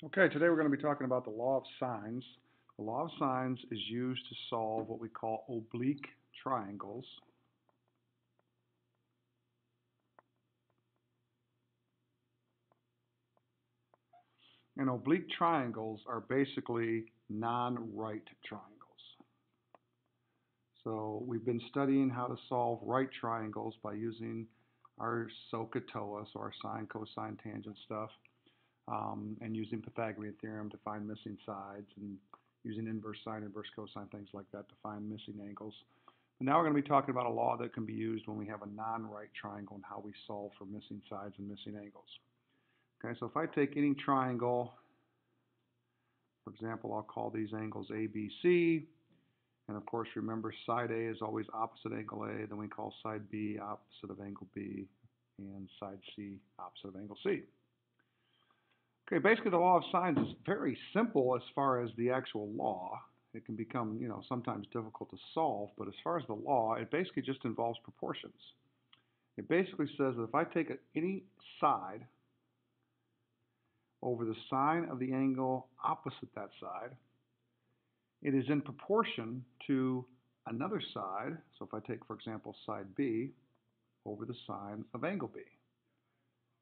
Okay, today we're going to be talking about the law of sines. The law of sines is used to solve what we call oblique triangles. And oblique triangles are basically non-right triangles. So we've been studying how to solve right triangles by using our SOHCAHTOA, so our sine, cosine, tangent stuff, and using Pythagorean theorem to find missing sides, and using inverse sine, inverse cosine, things like that to find missing angles. But now we're going to be talking about a law that can be used when we have a non-right triangle and how we solve for missing sides and missing angles. Okay, so if I take any triangle, for example, I'll call these angles ABC, and of course remember side A is always opposite angle A, then we call side B opposite of angle B, and side C opposite of angle C. Okay, basically the law of sines is very simple as far as the actual law. It can become, sometimes difficult to solve, but as far as the law, it basically just involves proportions. It basically says that if I take any side over the sine of the angle opposite that side, it is in proportion to another side. So if I take, for example, side B over the sine of angle B.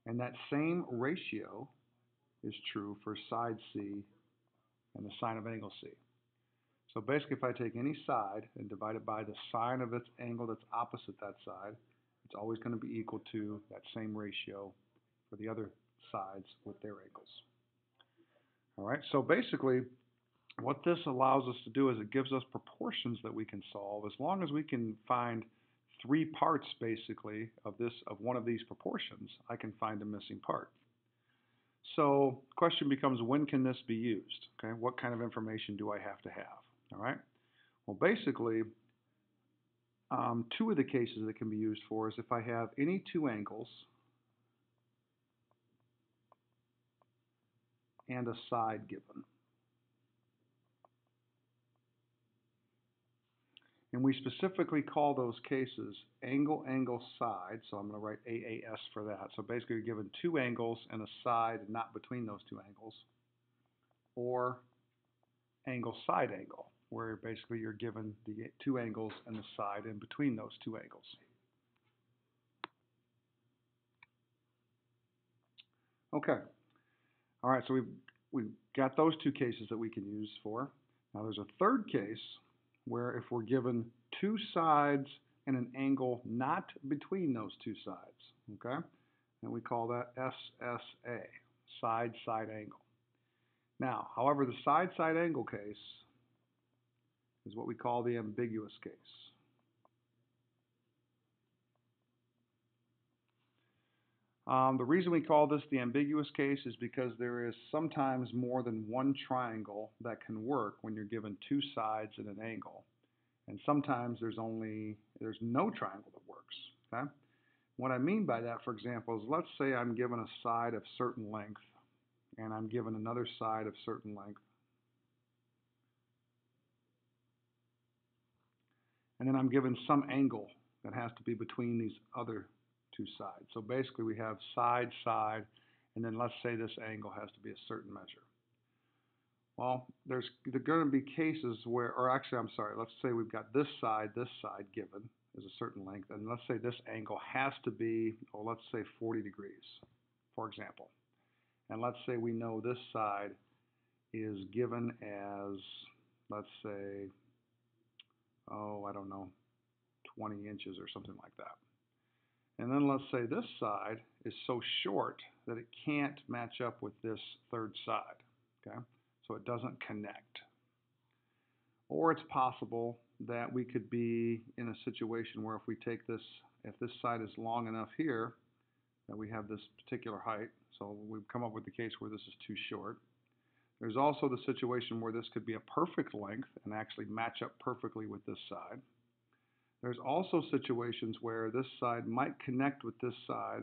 And that same ratio is true for side C and the sine of angle C. So basically, if I take any side and divide it by the sine of its angle that's opposite that side, it's always going to be equal to that same ratio for the other sides with their angles. All right, so basically, what this allows us to do is it gives us proportions that we can solve as long as we can find three parts, basically, of one of these proportions. I can find a missing part. So the question becomes, when can this be used? Okay, what kind of information do I have to have? All right. Well, basically, two of the cases that can be used for is if I have any two angles and a side given. And we specifically call those cases angle, angle, side. So I'm going to write AAS for that. So basically, you're given two angles and a side not between those two angles. Or angle, side, angle, where basically you're given the two angles and the side in between those two angles. Okay. All right, so we've got those two cases that we can use for. Now there's a third case where if we're given two sides and an angle not between those two sides, okay? And we call that SSA, side-side angle. Now, however, the side-side angle case is what we call the ambiguous case. The reason we call this the ambiguous case is because there is sometimes more than one triangle that can work when you're given two sides and an angle. And sometimes there's no triangle that works. Okay? What I mean by that, for example, is let's say I'm given a side of certain length and I'm given another side of certain length. And then I'm given some angle that has to be between these other two sides. So basically we have side, side, and then let's say this angle has to be a certain measure. Well, there are going to be cases where, or actually, I'm sorry, let's say we've got this side given is a certain length, and let's say this angle has to be, oh, let's say 40 degrees, for example. And let's say we know this side is given as, let's say, oh, I don't know, 20 inches or something like that. And then let's say this side is so short that it can't match up with this third side, okay? So it doesn't connect. Or it's possible that we could be in a situation where if we take this, if this side is long enough here, that we have this particular height, so we've come up with the case where this is too short. There's also the situation where this could be a perfect length and actually match up perfectly with this side. There's also situations where this side might connect with this side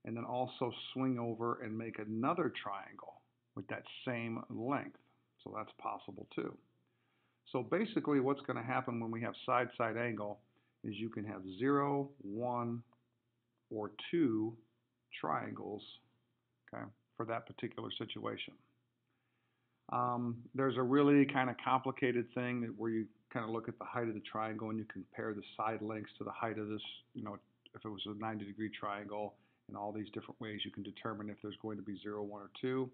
and then also swing over and make another triangle with that same length. So that's possible too. So basically what's going to happen when we have side-side angle is you can have 0, 1, or 2 triangles, okay, for that particular situation. There's a really kind of complicated thing that where you kind of look at the height of the triangle and you compare the side lengths to the height of this, if it was a 90-degree triangle, and all these different ways you can determine if there's going to be 0, 1, or 2.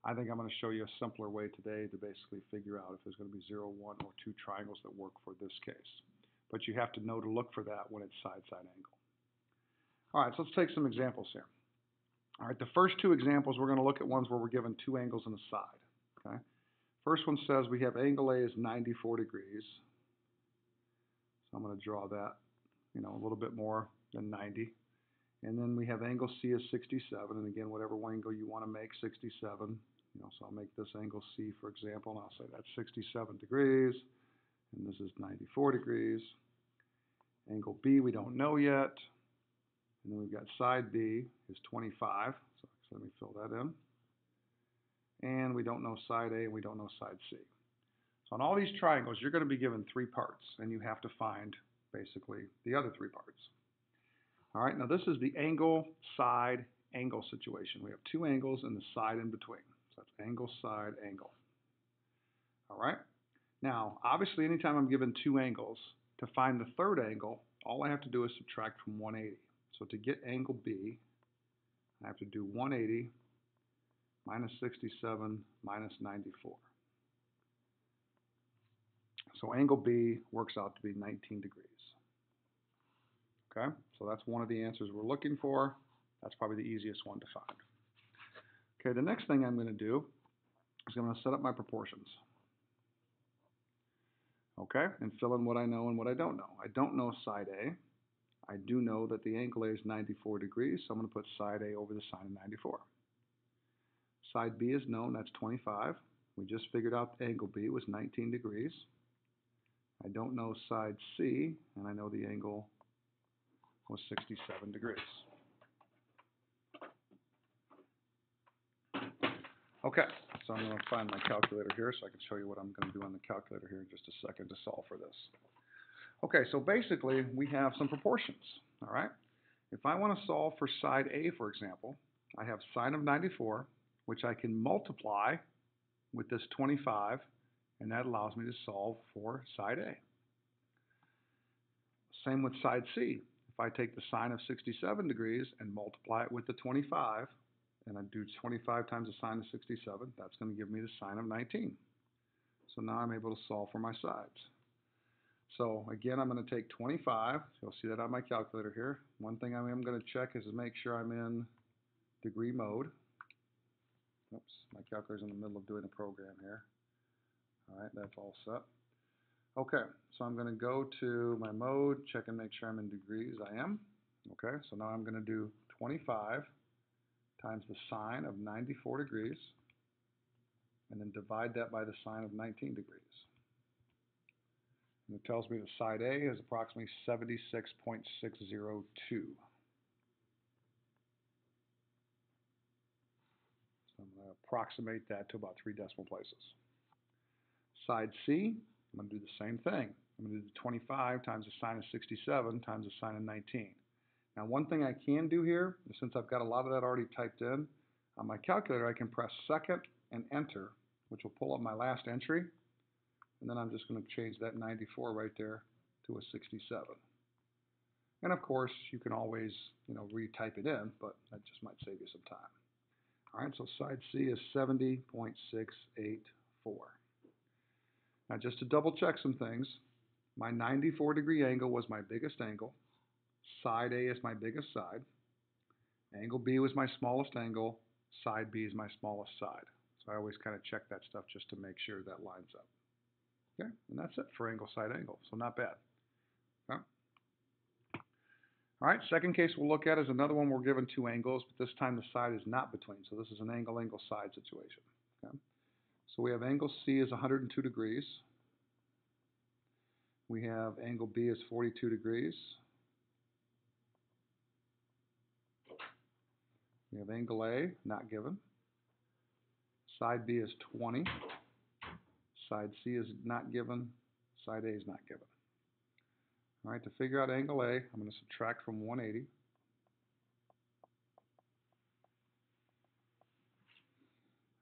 I think I'm going to show you a simpler way today to basically figure out if there's going to be 0, 1, or 2 triangles that work for this case. But you have to know to look for that when it's side-side angle. All right, so let's take some examples here. All right, the first two examples, we're going to look at ones where we're given 2 angles and a side. Okay. First one says we have angle A is 94 degrees. So I'm going to draw that, a little bit more than 90. And then we have angle C is 67. And again, whatever angle you want to make, 67. So I'll make this angle C, for example, and I'll say that's 67 degrees. And this is 94 degrees. Angle B we don't know yet. And then we've got side B is 25. So let me fill that in. And we don't know side A and we don't know side C. So on all these triangles, you're going to be given 3 parts, and you have to find basically the other 3 parts. All right, now this is the angle, side, angle situation. We have 2 angles and the side in between. So that's angle, side, angle. All right, now obviously anytime I'm given 2 angles, to find the third angle, all I have to do is subtract from 180. So to get angle B, I have to do 180 minus 67 minus 94. So angle B works out to be 19 degrees. Okay, so that's one of the answers we're looking for. That's probably the easiest one to find. Okay, the next thing I'm going to do is I'm going to set up my proportions. Okay, and fill in what I know and what I don't know. I don't know side A. I do know that the angle A is 94 degrees, so I'm going to put side A over the sine of 94. Side B is known, that's 25. We just figured out the angle B was 19 degrees. I don't know side C, and I know the angle was 67 degrees. Okay, so I'm going to find my calculator here so I can show you what I'm going to do on the calculator here in just a second to solve for this. Okay, so basically we have some proportions, all right? If I want to solve for side A, for example, I have sine of 94, which I can multiply with this 25, and that allows me to solve for side A. Same with side C. If I take the sine of 67 degrees and multiply it with the 25, and I do 25 times the sine of 67, that's going to give me the sine of 19. So now I'm able to solve for my sides. So again, I'm going to take 25. You'll see that on my calculator here. One thing I am going to check is to make sure I'm in degree mode. Oops, my calculator's in the middle of doing a program here. All right, that's all set. Okay, so I'm going to go to my mode, check and make sure I'm in degrees. I am. Okay, so now I'm going to do 25 times the sine of 94 degrees, and then divide that by the sine of 19 degrees. And it tells me that side A is approximately 76.602. So I'm going to approximate that to about 3 decimal places. Side C, I'm going to do the same thing. I'm going to do 25 times the sine of 67 times the sine of 19. Now one thing I can do here, since I've got a lot of that already typed in, on my calculator I can press second and enter, which will pull up my last entry. And then I'm just going to change that 94 right there to a 67. And of course, you can always, retype it in, but that just might save you some time. All right, so side C is 70.684. Now just to double check some things, my 94-degree angle was my biggest angle. Side A is my biggest side. Angle B was my smallest angle. Side B is my smallest side. So I always kind of check that stuff just to make sure that lines up. Okay, and that's it for angle, side, angle. So not bad. Okay. All right, second case we'll look at is another one we're given 2 angles, but this time the side is not between. So this is an angle, angle, side situation. Okay. So we have angle C is 102 degrees. We have angle B is 42 degrees. We have angle A, not given. Side B is 20. Side C is not given. Side A is not given. All right, to figure out angle A, I'm going to subtract from 180.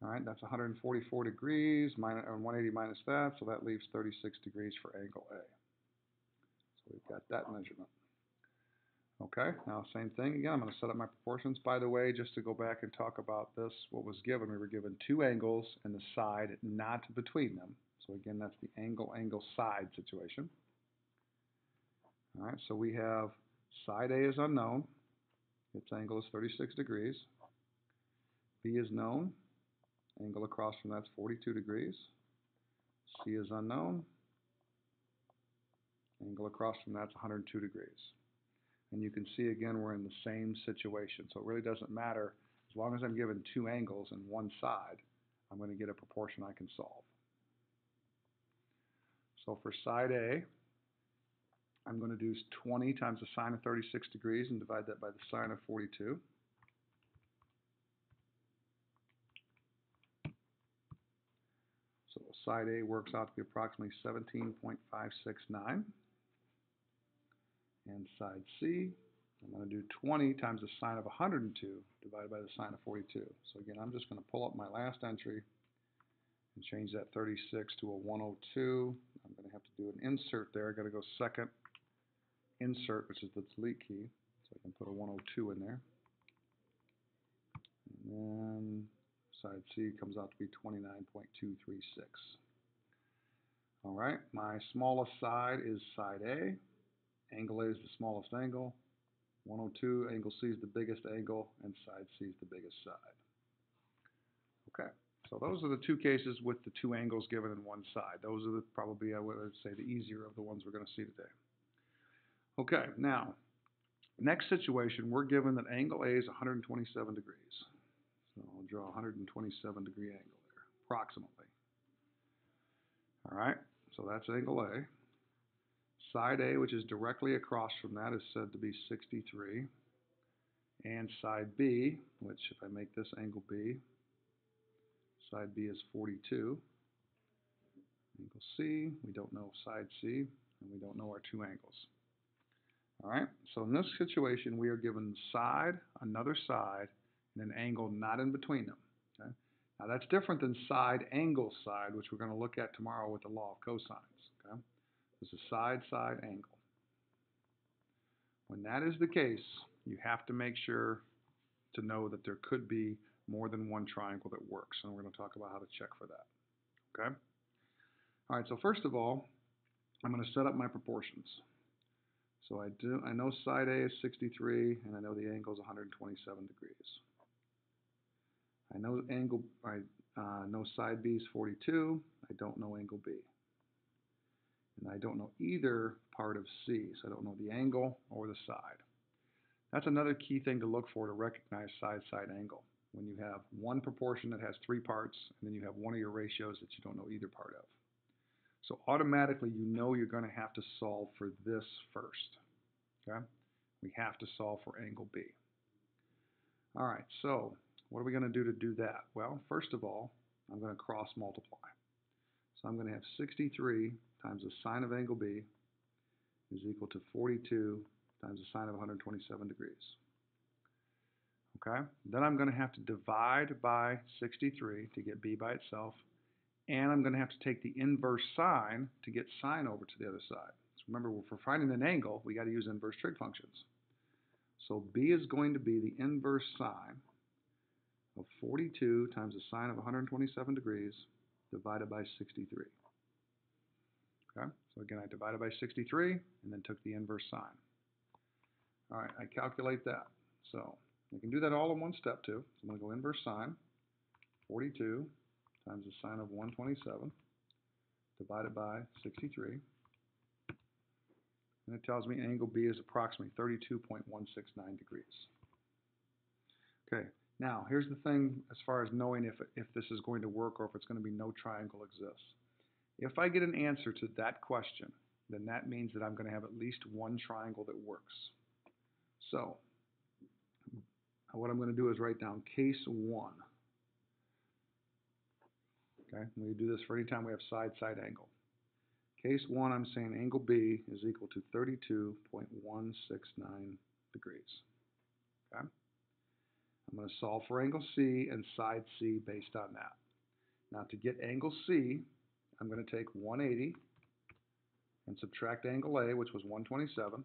All right, that's 144 degrees, minus, 180 minus that, so that leaves 36 degrees for angle A. So we've got that measurement. Okay, now same thing again, I'm going to set up my proportions. By the way, just to go back and talk about this, what was given, we were given two angles and the side not between them. So again, that's the angle side situation. All right, so we have side A is unknown. Its angle is 36 degrees. B is known. Angle across from that's 42 degrees. C is unknown. Angle across from that's 102 degrees. And you can see again we're in the same situation. So it really doesn't matter. As long as I'm given two angles and one side, I'm going to get a proportion I can solve. So for side A, I'm going to do 20 times the sine of 36 degrees and divide that by the sine of 42. So side A works out to be approximately 17.569. And side C, I'm going to do 20 times the sine of 102 divided by the sine of 42. So again, I'm just going to pull up my last entry and change that 36 to a 102. I'm going to have to do an insert there. I've got to go second insert, which is the delete key. So I can put a 102 in there. And then side C comes out to be 29.236. All right, my smallest side is side A. Angle A is the smallest angle. 102, angle C is the biggest angle, and side C is the biggest side. Okay, so those are the two cases with the two angles given in one side. Those are probably, I would say, the easier of the ones we're going to see today. Okay, now, next situation, we're given that angle A is 127 degrees. So I'll draw a 127 degree angle there, approximately. All right, so that's angle A. Side A, which is directly across from that, is said to be 63. And side B, which if I make this angle B, side B is 42. Angle C, we don't know side C, and we don't know our two angles. All right, so in this situation, we are given side, another side, and an angle not in between them. Okay? Now that's different than side, angle, side, which we're going to look at tomorrow with the law of cosines. Okay? This is side, side, angle. When that is the case, you have to make sure to know that there could be more than one triangle that works, and we're going to talk about how to check for that. Okay? All right, so first of all, I'm going to set up my proportions. So I know side A is 63, and I know the angle is 127 degrees. I know side B is 42. I don't know angle B. And I don't know either part of C, so I don't know the angle or the side. That's another key thing to look for to recognize side-side angle. When you have one proportion that has three parts, and then you have one of your ratios that you don't know either part of. So automatically you know you're going to have to solve for this first. Okay? We have to solve for angle B. All right, so what are we going to do that? Well, first of all, I'm going to cross multiply. So I'm going to have 63 times the sine of angle B is equal to 42 times the sine of 127 degrees. Okay? Then I'm going to have to divide by 63 to get B by itself. And I'm going to have to take the inverse sine to get sine over to the other side. So remember, if we're finding an angle, we got to use inverse trig functions. So B is going to be the inverse sine of 42 times the sine of 127 degrees divided by 63. Okay, so again, I divided by 63 and then took the inverse sine. All right, I calculate that. So I can do that all in one step too. So I'm going to go inverse sine, 42 times the sine of 127 divided by 63. And it tells me angle B is approximately 32.169 degrees. Okay, now here's the thing as far as knowing if this is going to work or if it's going to be no triangle exists. If I get an answer to that question, then that means that I'm going to have at least one triangle that works. So what I'm going to do is write down case 1. Okay, we do this for any time we have side-side angle. Case 1, I'm saying angle B is equal to 32.169 degrees. Okay? I'm going to solve for angle C and side C based on that. Now to get angle C, I'm going to take 180 and subtract angle A, which was 127.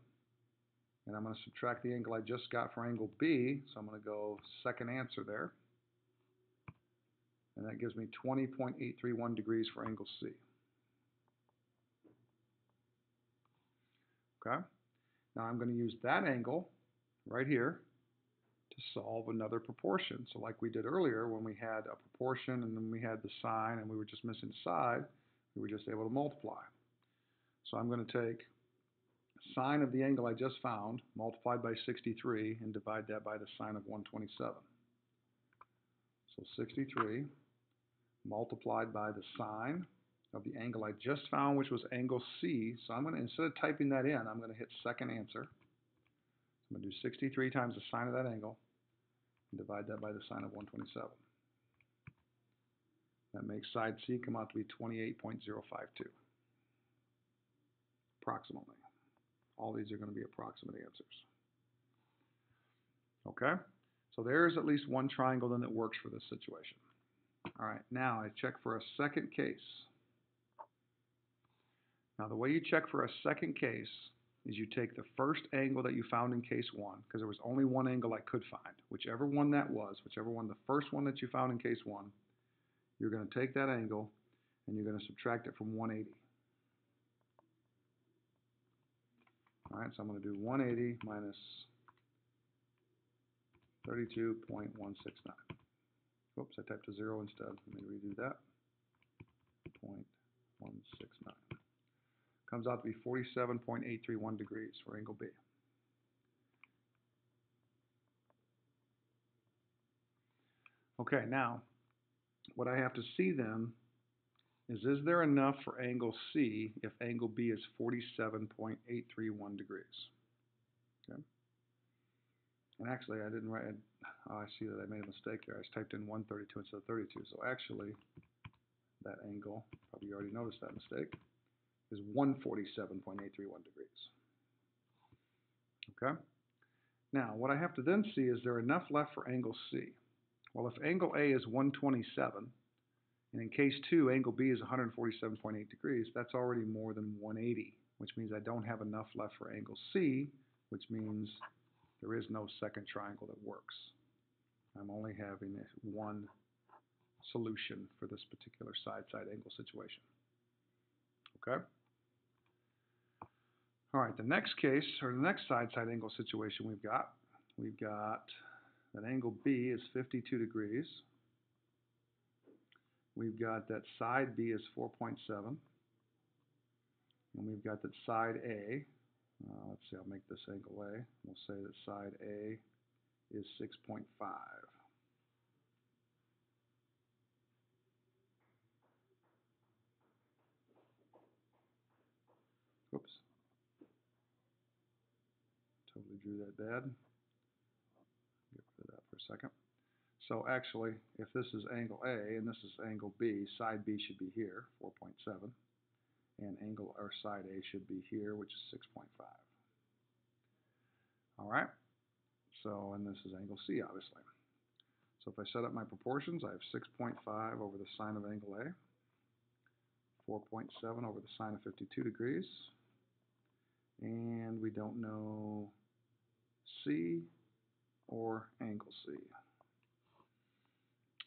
And I'm going to subtract the angle I just got for angle B, so I'm going to go second answer there. And that gives me 20.831 degrees for angle C. Okay? Now I'm going to use that angle right here to solve another proportion. So like we did earlier when we had a proportion and then we had the sine and we were just missing the side, we were just able to multiply. So I'm going to take sine of the angle I just found multiplied by 63 and divide that by the sine of 127. So 63 multiplied by the sine of the angle I just found, which was angle C. So I'm going to, instead of typing that in, I'm going to hit second answer. I'm going to do 63 times the sine of that angle and divide that by the sine of 127. That makes side C come out to be 28.052. Approximately. All these are going to be approximate answers. Okay? So there's at least one triangle then that works for this situation. All right, now I check for a second case. Now the way you check for a second case is you take the first angle that you found in case one, because there was only one angle I could find. Whichever one that was, whichever one, the first one that you found in case one, you're going to take that angle and you're going to subtract it from 180. All right, so I'm going to do 180 minus 32.169. Oops, I typed a 0 instead. Let me redo that. 0.169. Comes out to be 47.831 degrees for angle B. Okay, now what I have to see then is there enough for angle C if angle B is 47.831 degrees? Okay. And actually, I didn't write, I see that I made a mistake there. I just typed in 132 instead of 32. So actually, that angle, probably you already noticed that mistake, is 147.831 degrees. Okay? Now, what I have to then see is there enough left for angle C? Well, if angle A is 127, and in case 2, angle B is 147.8 degrees, that's already more than 180, which means I don't have enough left for angle C, which means there is no second triangle that works. I'm only having one solution for this particular side-side angle situation. Okay? All right, the next case, or the next side-side angle situation we've got that angle B is 52 degrees. We've got that side B is 4.7. And we've got that side A, let's see, I'll make this angle A. We'll say that side A is 6.5. Oops. Totally drew that bad. Get rid of that for a second. So actually, if this is angle A and this is angle B, side B should be here, 4.7. And angle or side A should be here, which is 6.5. All right. So, and this is angle C, obviously. So if I set up my proportions, I have 6.5 over the sine of angle A, 4.7 over the sine of 52 degrees, and we don't know C or angle C.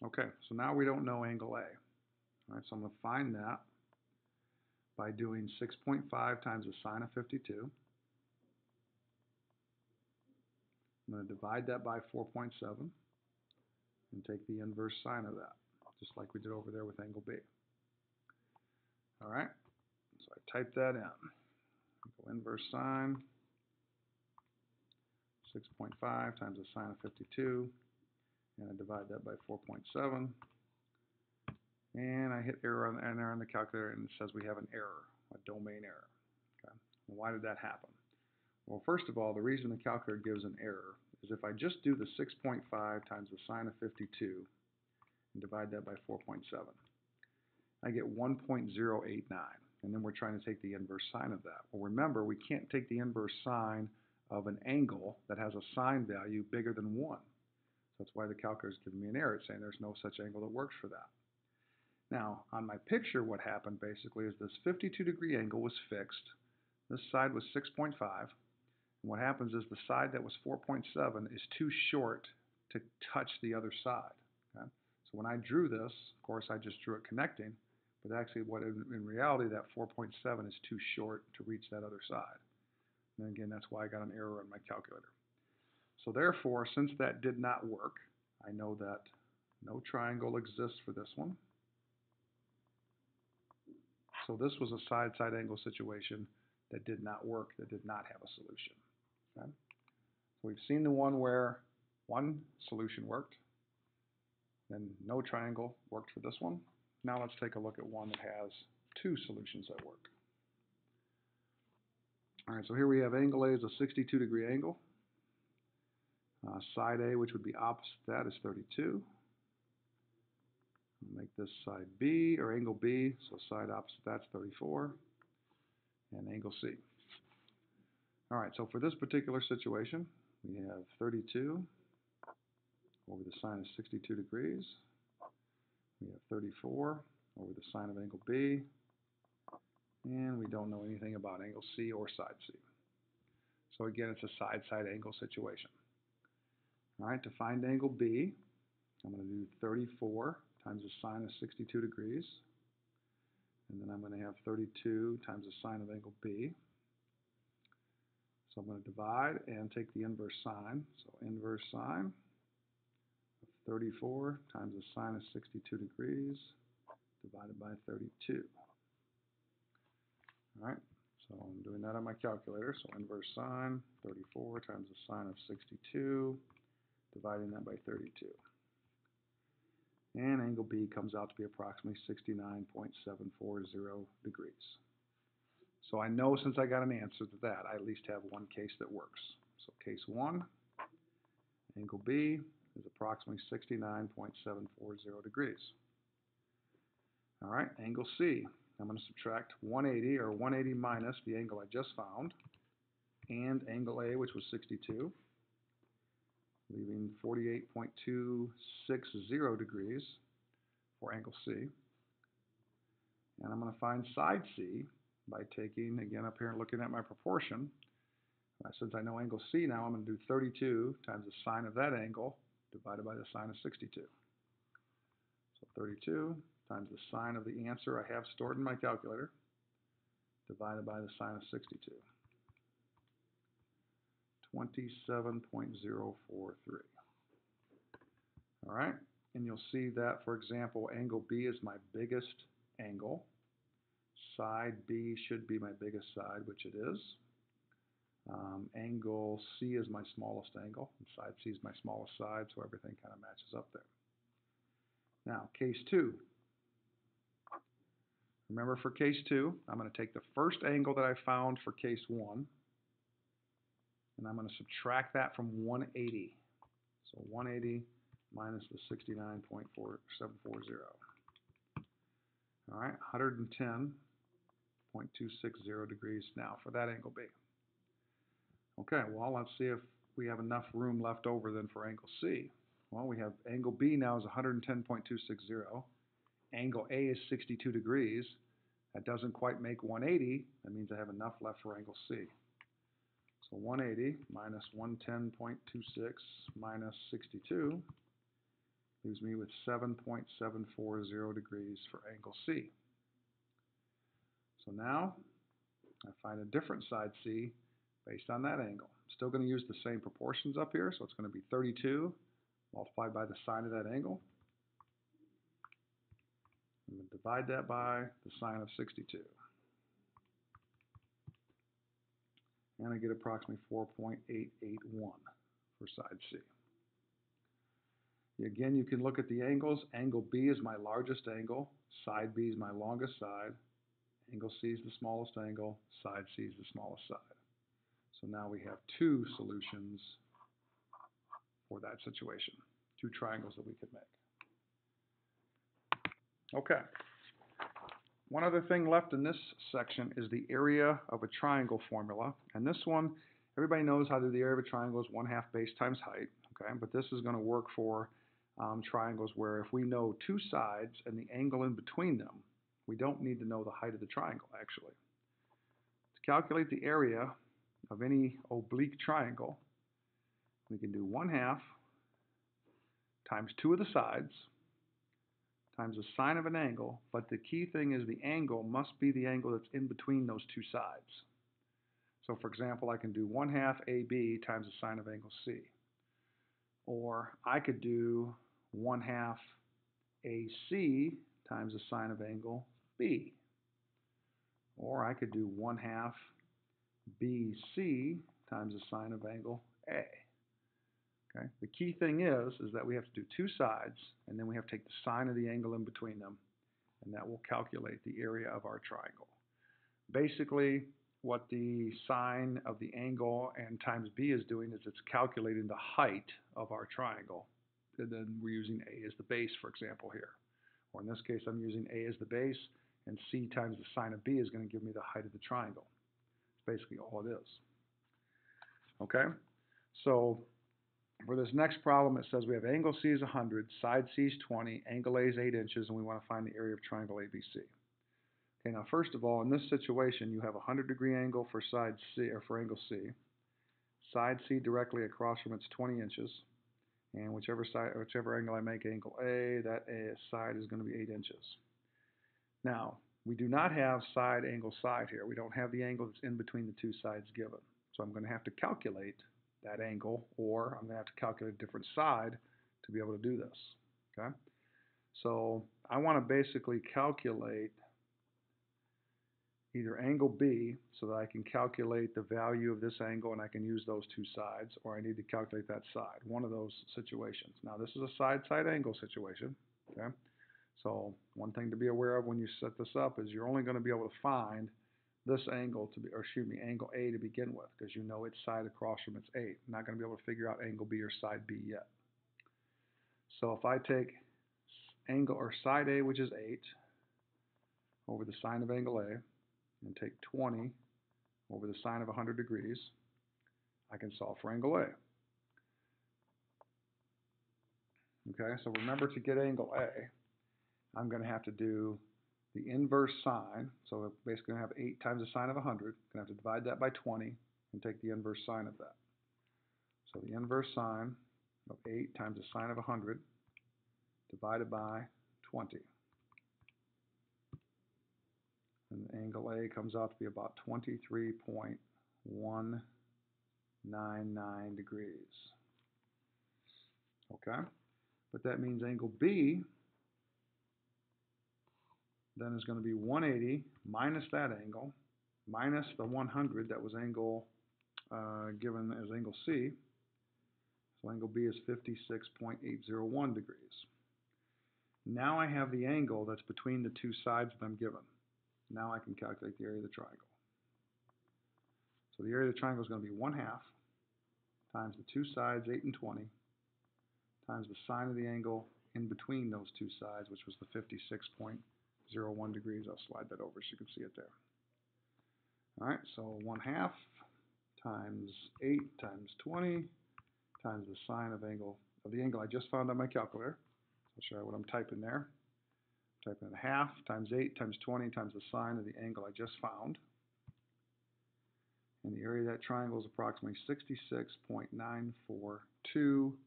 Okay, so now we don't know angle A. All right, so I'm going to find that by doing 6.5 times the sine of 52. I'm going to divide that by 4.7 and take the inverse sine of that, just like we did over there with angle B. All right, so I type that in. Go inverse sine, 6.5 times the sine of 52, and I divide that by 4.7. And I hit enter on the calculator, and it says we have an error, a domain error. Okay. Well, why did that happen? Well, first of all, the reason the calculator gives an error is if I just do the 6.5 times the sine of 52 and divide that by 4.7, I get 1.089. And then we're trying to take the inverse sine of that. Well, remember, we can't take the inverse sine of an angle that has a sine value bigger than 1. So That's why the calculator is giving me an error. It's saying there's no such angle that works for that. Now, on my picture, what happened basically is this 52-degree angle was fixed. This side was 6.5. And what happens is the side that was 4.7 is too short to touch the other side. Okay? So when I drew this, of course, I just drew it connecting. But actually, in reality, that 4.7 is too short to reach that other side. And again, that's why I got an error on my calculator. So therefore, since that did not work, I know that no triangle exists for this one. So this was a side-side angle situation that did not work, that did not have a solution. Okay? So we've seen the one where one solution worked, then no triangle worked for this one. Now let's take a look at one that has two solutions that work. All right, so here we have angle A is a 62-degree angle. Side A, which would be opposite that, is 32. We'll make this side B, or angle B, so side opposite that's 34, and angle C. All right, so for this particular situation, we have 32 over the sine of 62 degrees. We have 34 over the sine of angle B, and we don't know anything about angle C or side C. So again, it's a side-side angle situation. All right, to find angle B, I'm going to do 34 times the sine of 62 degrees, and then I'm going to have 32 times the sine of angle B. So I'm going to divide and take the inverse sine. So inverse sine of 34 times the sine of 62 degrees divided by 32. All right, so I'm doing that on my calculator. So inverse sine, 34 times the sine of 62, dividing that by 32. And angle B comes out to be approximately 69.740 degrees. So I know since I got an answer to that, I at least have one case that works. So case 1, angle B is approximately 69.740 degrees. All right, angle C. I'm going to subtract 180, or 180 minus the angle I just found, and angle A, which was 62, leaving 48.260 degrees for angle C. And I'm going to find side C by taking, again up here and looking at my proportion. Since I know angle C now, I'm going to do 32 times the sine of that angle divided by the sine of 62. So 32 times the sine of the answer I have stored in my calculator divided by the sine of 62. 27.043. All right, and you'll see that, for example, angle B is my biggest angle. Side B should be my biggest side, which it is. Angle C is my smallest angle, and side C is my smallest side, so everything kind of matches up there. Now, case 2. Remember, for case 2, I'm going to take the first angle that I found for case 1, and I'm going to subtract that from 180. So 180 minus the 69.740. All right, 110.260 degrees now for that angle B. Okay, well, let's see if we have enough room left over then for angle C. Well, we have angle B now is 110.260. Angle A is 62 degrees. That doesn't quite make 180. That means I have enough left for angle C. So 180 minus 110.26 minus 62 leaves me with 7.740 degrees for angle C. So now I find a different side C based on that angle. I'm still going to use the same proportions up here, so it's going to be 32 multiplied by the sine of that angle. I'm going to divide that by the sine of 62. And I get approximately 4.881 for side C. Again, you can look at the angles. Angle B is my largest angle. Side B is my longest side. Angle C is the smallest angle. Side C is the smallest side. So now we have two solutions for that situation. Two triangles that we could make. Okay. One other thing left in this section is the area of a triangle formula. And this one, everybody knows how to do the area of a triangle is 1/2 base times height. Okay, but this is going to work for triangles where if we know two sides and the angle in between them, we don't need to know the height of the triangle actually. To calculate the area of any oblique triangle, we can do 1/2 times 2 of the sides times the sine of an angle, but the key thing is the angle must be the angle that's in between those two sides. So for example, I can do 1/2 AB times the sine of angle C. Or I could do 1/2 AC times the sine of angle B. Or I could do 1/2 BC times the sine of angle A. Okay? The key thing is that we have to do two sides, and then we have to take the sine of the angle in between them, and that will calculate the area of our triangle. Basically, what the sine of the angle and times b is doing is it's calculating the height of our triangle. And then we're using a as the base, for example, here. Or in this case, I'm using a as the base, and c times the sine of b is going to give me the height of the triangle. That's basically all it is. Okay? So for this next problem, it says we have angle C is 100, side C is 20, angle A is 8 inches, and we want to find the area of triangle ABC. Okay, now first of all, in this situation, you have a 100-degree angle for side C, or for angle C. Side C directly across from it's 20 inches, and whichever angle I make angle A, that side is going to be 8 inches. Now, we do not have side angle side here. We don't have the angle that's in between the two sides given. So I'm going to have to calculate that angle, or I'm going to have to calculate a different side to be able to do this. Okay? So I want to basically calculate either angle B so that I can calculate the value of this angle and I can use those two sides, or I need to calculate that side, one of those situations. Now this is a side-side angle situation. Okay? So one thing to be aware of when you set this up is you're only going to be able to find this angle to be, or excuse me, angle A to begin with, because you know its side across from it's 8. You're not going to be able to figure out angle B or side B yet. So if I take angle or side A, which is 8, over the sine of angle A, and take 20 over the sine of 100 degrees, I can solve for angle A. Okay, so remember, to get angle A, I'm going to have to do the inverse sine. So we're basically going to have 8 times the sine of 100. I'm going to have to divide that by 20 and take the inverse sine of that. So the inverse sine of 8 times the sine of 100 divided by 20. And angle A comes out to be about 23.199 degrees. Okay? But that means angle B then is going to be 180 minus that angle, minus the 100 that was angle given as angle C. So angle B is 56.801 degrees. Now I have the angle that's between the two sides that I'm given. Now I can calculate the area of the triangle. So the area of the triangle is going to be 1/2 times the two sides, 8 and 20, times the sine of the angle in between those two sides, which was the 56.01 degrees. I'll slide that over so you can see it there. All right, so 1/2 times 8 times 20 times the sine of the angle I just found on my calculator. I'll show you what I'm typing there. I'm typing in 1/2 times 8 times 20 times the sine of the angle I just found. And the area of that triangle is approximately 66.942.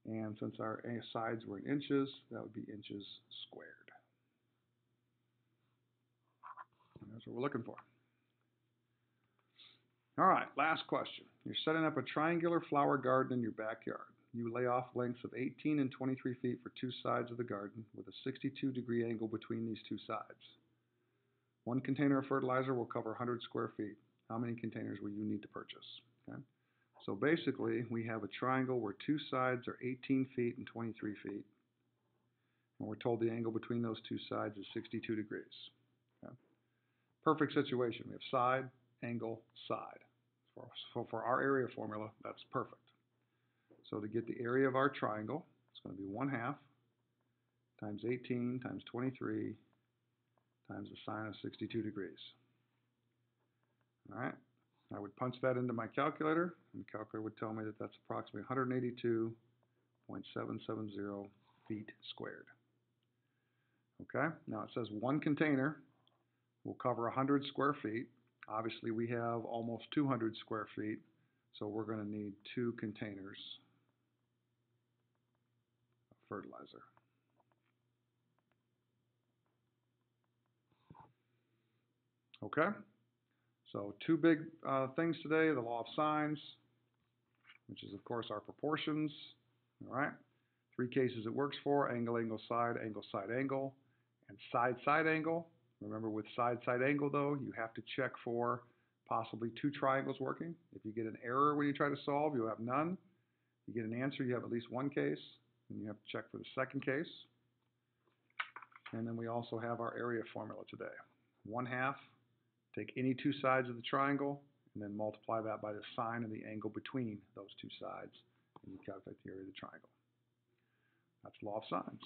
And since our sides were in inches, that would be inches squared. And that's what we're looking for. All right, last question. You're setting up a triangular flower garden in your backyard. You lay off lengths of 18 and 23 feet for two sides of the garden with a 62-degree angle between these two sides. One container of fertilizer will cover 100 square feet. How many containers will you need to purchase? Okay? So basically, we have a triangle where two sides are 18 feet and 23 feet. And we're told the angle between those two sides is 62 degrees. Okay? Perfect situation. We have side, angle, side. So for our area formula, that's perfect. So to get the area of our triangle, it's going to be 1/2 times 18 times 23 times the sine of 62 degrees. All right, I would punch that into my calculator, and the calculator would tell me that that's approximately 0.770 feet squared. Okay, now it says one container will cover 100 square feet. Obviously, we have almost 200 square feet, so we're going to need 2 containers of fertilizer. Okay, so 2 big things today, the law of sines, which is, of course, our proportions. All right, 3 cases it works for: angle, angle, side, angle, and side angle. Remember, with side angle, though, you have to check for possibly 2 triangles working. If you get an error when you try to solve, you have none. If you get an answer, you have at least 1 case, and you have to check for the second case. And then we also have our area formula today. 1/2, take any 2 sides of the triangle, and then multiply that by the sine and the angle between those 2 sides, and you calculate the area of the triangle. That's law of sines.